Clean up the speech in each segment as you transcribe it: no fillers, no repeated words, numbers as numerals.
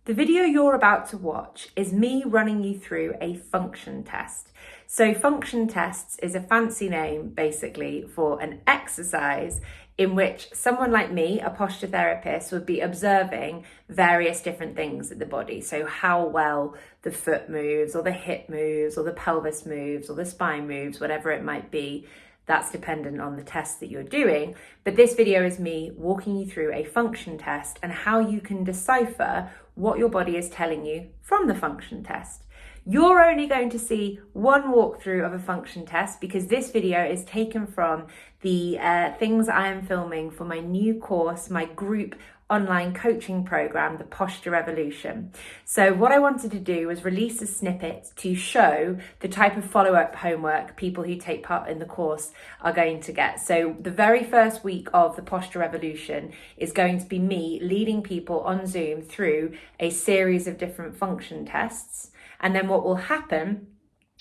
The video you're about to watch is me running you through a function test. So function tests is a fancy name basically for an exercise in which someone like me, a posture therapist, would be observing various different things in the body. So how well the foot moves, or the hip moves, or the pelvis moves, or the spine moves, whatever it might be. That's dependent on the test that you're doing. But this video is me walking you through a function test and how you can decipher what your body is telling you from the function test. You're only going to see one walkthrough of a function test because this video is taken from the things I am filming for my new course, my group online coaching program, the Posture Revolution. So what I wanted to do was release a snippet to show the type of follow-up homework people who take part in the course are going to get. So the very first week of the Posture Revolution is going to be me leading people on Zoom through a series of different function tests. And then what will happen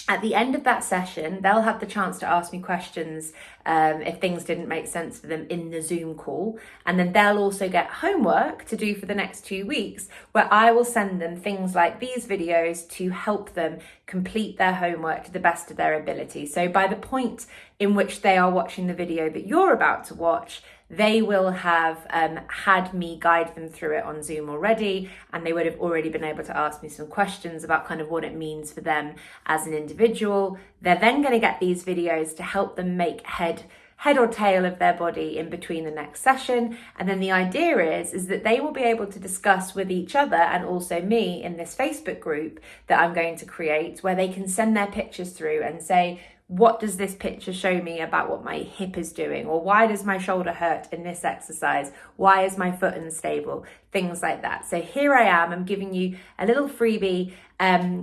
at the end of that session, they'll have the chance to ask me questions if things didn't make sense for them in the Zoom call. And then they'll also get homework to do for the next 2 weeks, where I will send them things like these videos to help them complete their homework to the best of their ability. So by the point in which they are watching the video that you're about to watch, they will have had me guide them through it on Zoom already, and they would have already been able to ask me some questions about kind of what it means for them as an individual. They're then going to get these videos to help them make head or tail of their body in between the next session. And then the idea is that they will be able to discuss with each other and also me in this Facebook group that I'm going to create, where they can send their pictures through and say, what does this picture show me about what my hip is doing? Or why does my shoulder hurt in this exercise? Why is my foot unstable? Things like that. So here I am, I'm giving you a little freebie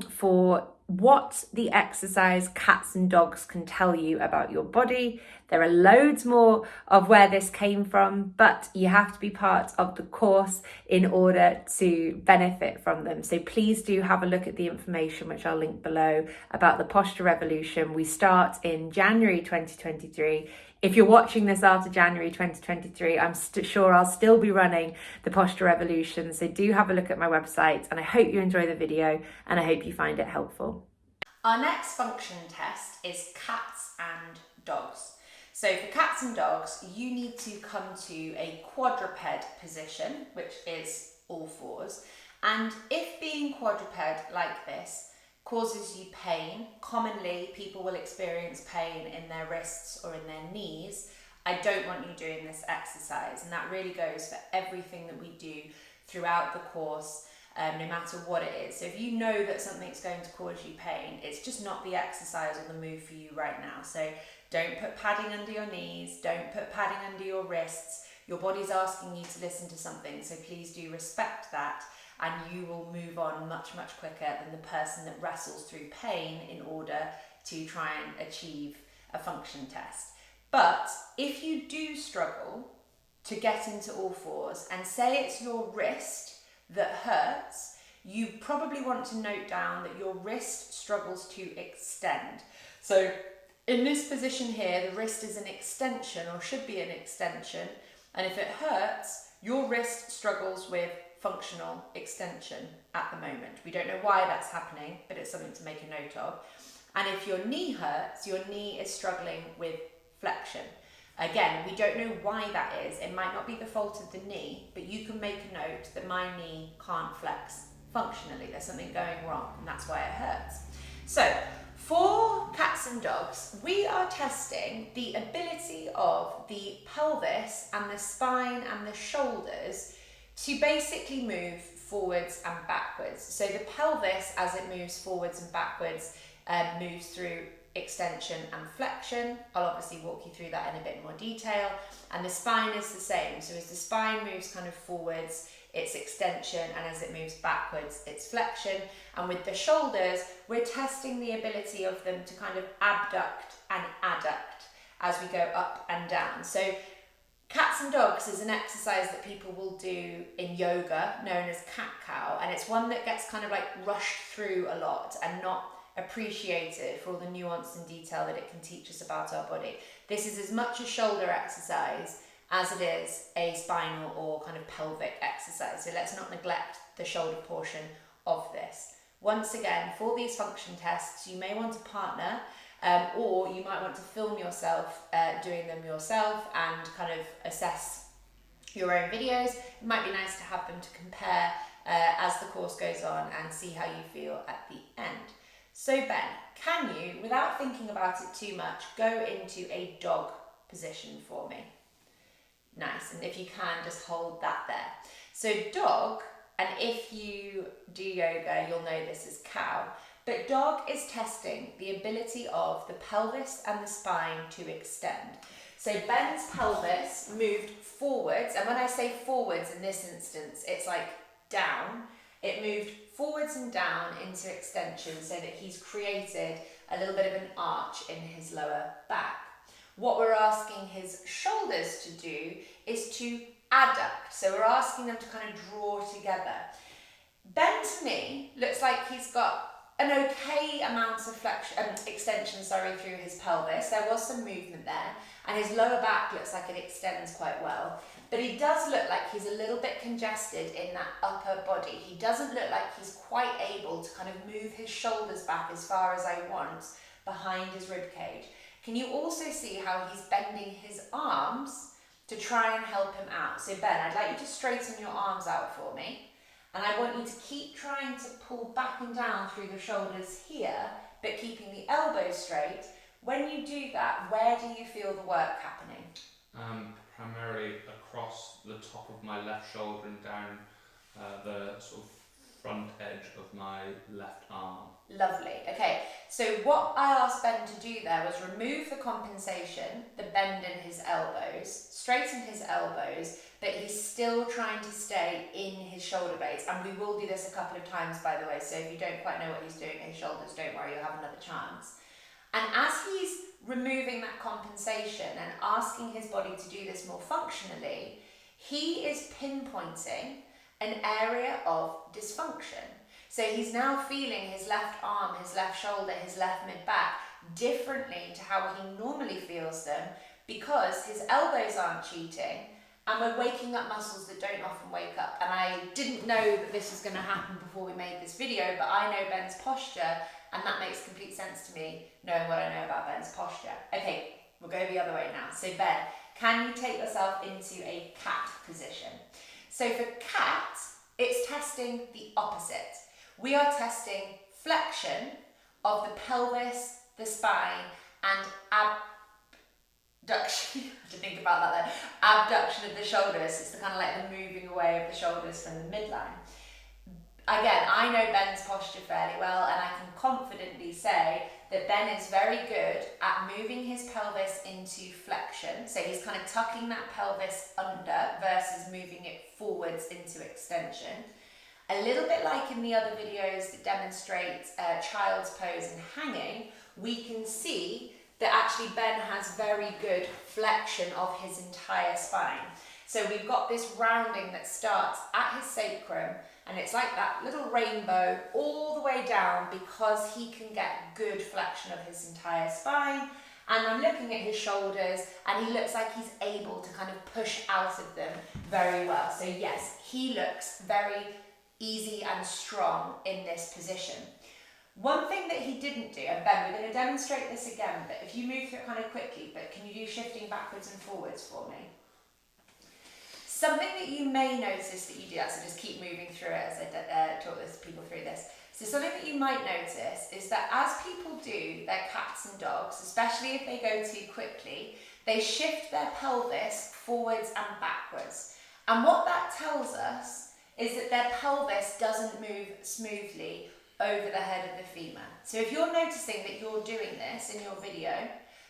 for what the exercise cats and dogs can tell you about your body. There are loads more of where this came from, but you have to be part of the course in order to benefit from them. So please do have a look at the information, which I'll link below, about the Posture Revolution. We start in January 2023. If you're watching this after January 2023, I'm sure I'll still be running the Posture Revolution. So do have a look at my website, and I hope you enjoy the video and I hope you find it helpful. Our next function test is cats and dogs. So for cats and dogs, you need to come to a quadruped position, which is all fours. And if being quadruped like this causes you pain, commonly people will experience pain in their wrists or in their knees, I don't want you doing this exercise. And that really goes for everything that we do throughout the course, no matter what it is. So if you know that something's going to cause you pain, it's just not the exercise or the move for you right now. So don't put padding under your knees, don't put padding under your wrists. Your body's asking you to listen to something, so please do respect that, and you will move on much, much quicker than the person that wrestles through pain in order to try and achieve a function test. But if you do struggle to get into all fours, and say it's your wrist that hurts, you probably want to note down that your wrist struggles to extend. So in this position here, the wrist is an extension, or should be an extension, and if it hurts, your wrist struggles with functional extension at the moment. We don't know why that's happening, but it's something to make a note of. And if your knee hurts, your knee is struggling with flexion. Again, we don't know why that is. It might not be the fault of the knee, but you can make a note that my knee can't flex functionally. There's something going wrong, and that's why it hurts. So for cats and dogs, we are testing the ability of the pelvis and the spine and the shoulders to basically move forwards and backwards. So the pelvis, as it moves forwards and backwards, moves through extension and flexion. I'll obviously walk you through that in a bit more detail. And the spine is the same. So as the spine moves kind of forwards, it's extension, and as it moves backwards, it's flexion. And with the shoulders, we're testing the ability of them to kind of abduct and adduct as we go up and down. So cats and dogs is an exercise that people will do in yoga, known as cat-cow, and it's one that gets kind of like rushed through a lot and not appreciated for all the nuance and detail that it can teach us about our body. This is as much a shoulder exercise as it is a spinal or kind of pelvic exercise. So let's not neglect the shoulder portion of this. Once again, for these function tests, you may want a partner, or you might want to film yourself doing them yourself and kind of assess your own videos. It might be nice to have them to compare as the course goes on and see how you feel at the end. So Ben, can you, without thinking about it too much, go into a dog position for me? Nice, and if you can, just hold that there. So dog, and if you do yoga, you'll know this as cow, but dog is testing the ability of the pelvis and the spine to extend. So Ben's pelvis moved forwards, and when I say forwards in this instance, it's like down. It moved forwards and down into extension so that he's created a little bit of an arch in his lower back. What we're asking his shoulders to do is to adduct. So we're asking them to kind of draw together. Ben, to me, looks like he's got an okay amount of extension through his pelvis. There was some movement there, and his lower back looks like it extends quite well. But he does look like he's a little bit congested in that upper body. He doesn't look like he's quite able to kind of move his shoulders back as far as I want behind his rib cage. Can you also see how he's bending his arms to try and help him out? So Ben, I'd like you to straighten your arms out for me. And I want you to keep trying to pull back and down through the shoulders here, but keeping the elbows straight. When you do that, where do you feel the work happening? Primarily across the top of my left shoulder and down the sort of front edge of my left arm. Lovely. Okay, so what I asked Ben to do there was remove the compensation, the bend in his elbows, straighten his elbows, but he's still trying to stay in his shoulder blades. And we will do this a couple of times, by the way, so if you don't quite know what he's doing in his shoulders, don't worry, you'll have another chance. And as he's removing that compensation and asking his body to do this more functionally, he is pinpointing an area of dysfunction. So he's now feeling his left arm, his left shoulder, his left mid-back differently to how he normally feels them, because his elbows aren't cheating and we're waking up muscles that don't often wake up. And I didn't know that this was going to happen before we made this video, but I know Ben's posture, and that makes complete sense to me, knowing what I know about Ben's posture. Okay, we'll go the other way now. So Ben, can you take yourself into a cat position? So for cat, it's testing the opposite. We are testing flexion of the pelvis, the spine, and abduction. I had to think about that there. Abduction of the shoulders. It's the kind of like the moving away of the shoulders from the midline. Again, I know Ben's posture fairly well, and I can confidently say that Ben is very good at moving his pelvis into flexion. So he's kind of tucking that pelvis under versus moving it forwards into extension. A little bit like in the other videos that demonstrate child's pose and hanging, we can see that actually Ben has very good flexion of his entire spine. So we've got this rounding that starts at his sacrum, and it's like that little rainbow all the way down because he can get good flexion of his entire spine. And I'm looking at his shoulders, and he looks like he's able to kind of push out of them very well. So yes, he looks very easy and strong in this position. One thing that he didn't do, and Ben, we're going to demonstrate this again, but if you move through it kind of quickly, but can you do shifting backwards and forwards for me? Something that you may notice that you do that, so just keep moving through it as I talk people through this. So something that you might notice is that as people do their cats and dogs, especially if they go too quickly, they shift their pelvis forwards and backwards. And what that tells us is that their pelvis doesn't move smoothly over the head of the femur. So if you're noticing that you're doing this in your video,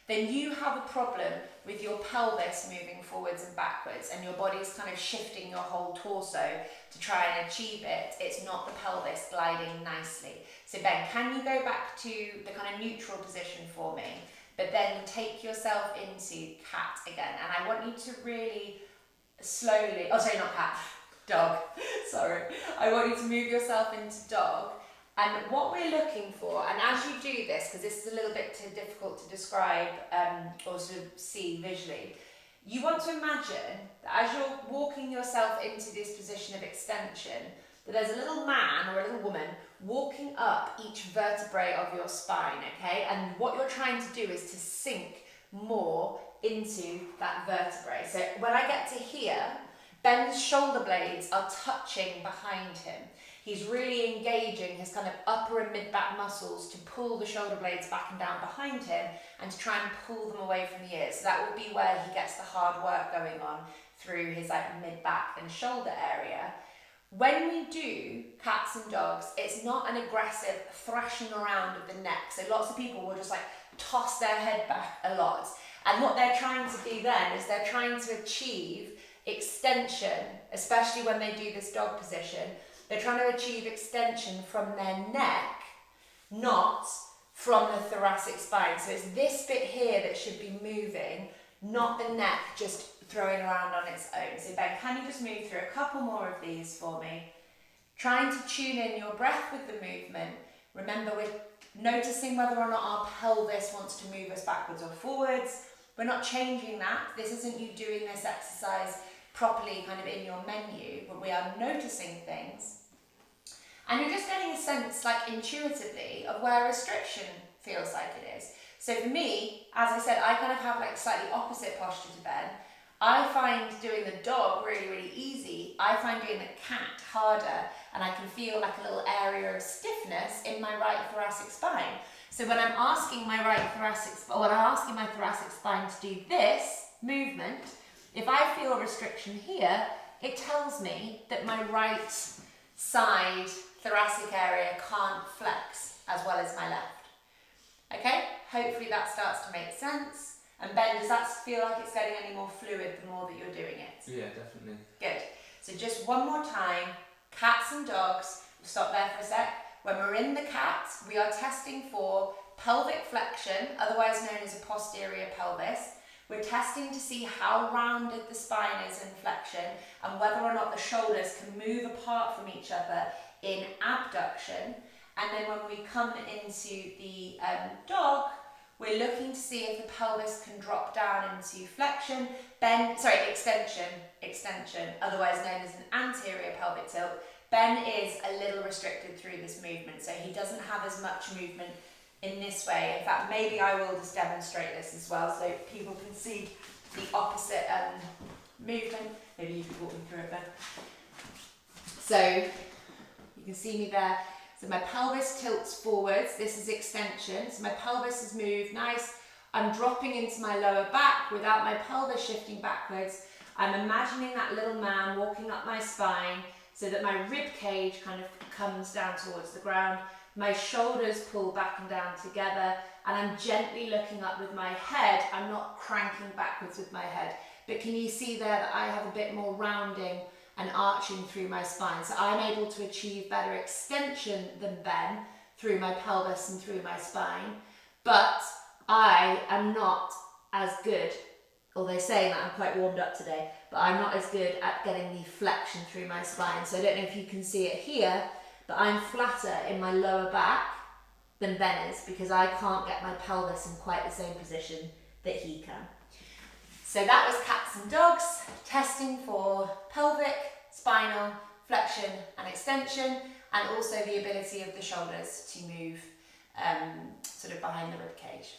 then you have a problem with your pelvis moving forwards and backwards, and your body's kind of shifting your whole torso to try and achieve it. It's not the pelvis gliding nicely. So Ben, can you go back to the kind of neutral position for me, but then take yourself into cat again? And I want you to really slowly, oh sorry, not cat, dog, sorry. I want you to move yourself into dog. And what we're looking for, and as you do this, because this is a little bit too difficult to describe or to see visually, you want to imagine that as you're walking yourself into this position of extension, that there's a little man or a little woman walking up each vertebrae of your spine, okay? And what you're trying to do is to sink more into that vertebrae. So when I get to here, Ben's shoulder blades are touching behind him. He's really engaging his kind of upper and mid-back muscles to pull the shoulder blades back and down behind him and to try and pull them away from the ears. So that will be where he gets the hard work going on through his like mid-back and shoulder area. When we do cats and dogs, it's not an aggressive thrashing around of the neck. So lots of people will just like toss their head back a lot. And what they're trying to do then is they're trying to achieve extension, especially when they do this dog position. They're trying to achieve extension from their neck, not from the thoracic spine. So it's this bit here that should be moving, not the neck just throwing around on its own. So Ben, can you just move through a couple more of these for me? Trying to tune in your breath with the movement. Remember, we're noticing whether or not our pelvis wants to move us backwards or forwards. We're not changing that. This isn't you doing this exercise properly kind of in your menu, but we are noticing things. And you're just getting a sense, like intuitively, of where restriction feels like it is. So for me, as I said, I kind of have like slightly opposite posture to Ben. I find doing the dog really, really easy. I find doing the cat harder, and I can feel like a little area of stiffness in my right thoracic spine. So when I'm asking my thoracic spine to do this movement, if I feel a restriction here, it tells me that my right side thoracic area can't flex as well as my left. Okay, hopefully that starts to make sense. And Ben, does that feel like it's getting any more fluid the more that you're doing it? Yeah, definitely. Good. So just one more time, cats and dogs. We'll stop there for a sec. When we're in the cat, we are testing for pelvic flexion, otherwise known as a posterior pelvis. We're testing to see how rounded the spine is in flexion and whether or not the shoulders can move apart from each other in abduction. And then when we come into the dog, we're looking to see if the pelvis can drop down into extension, otherwise known as an anterior pelvic tilt. Ben is a little restricted through this movement, so he doesn't have as much movement in this way. In fact, maybe I will just demonstrate this as well so people can see the opposite movement. Maybe you could walk me through it, Ben. So you can see me there. So my pelvis tilts forwards. This is extension. So my pelvis has moved nice. I'm dropping into my lower back without my pelvis shifting backwards. I'm imagining that little man walking up my spine so that my rib cage kind of comes down towards the ground. My shoulders pull back and down together, and I'm gently looking up with my head. I'm not cranking backwards with my head. But can you see there that I have a bit more rounding and arching through my spine? So I'm able to achieve better extension than Ben through my pelvis and through my spine. But I am not as good, although saying that I'm quite warmed up today, but I'm not as good at getting the flexion through my spine. So I don't know if you can see it here, but I'm flatter in my lower back than Ben is because I can't get my pelvis in quite the same position that he can. So that was cats and dogs, testing for pelvic, spinal, flexion and extension, and also the ability of the shoulders to move sort of behind the rib cage.